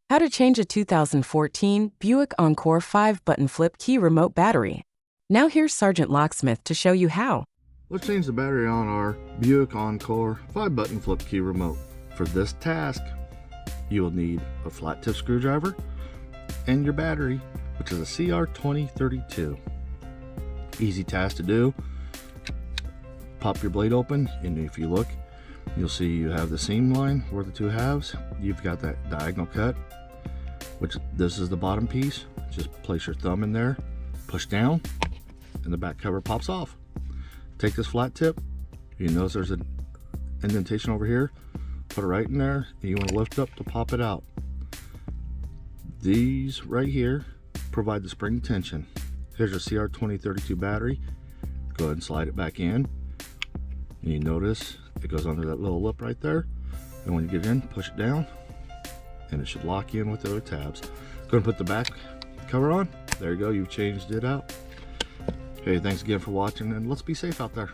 How to change a 2014 Buick Encore 5-button flip key remote battery. Now here's Sergeant Locksmith to show you how. Let's change the battery on our Buick Encore 5-button flip key remote. For this task, you will need a flat tip screwdriver and your battery, which is a CR2032. Easy task to do. Pop your blade open, and if you look, you'll see you have the seam line where the two halves. You've got that diagonal cut, which this is the bottom piece. Just place your thumb in there, push down, and the back cover pops off. Take this flat tip, you notice there's an indentation over here, put it right in there, and you want to lift up to pop it out. These right here provide the spring tension. Here's your CR2032 battery. Go ahead and slide it back in, and you notice it goes under that little lip right there, and when you get in, push it down, and it should lock in with the other tabs. Go ahead and put the back cover on. There you go, you've changed it out. Hey, thanks again for watching, and let's be safe out there.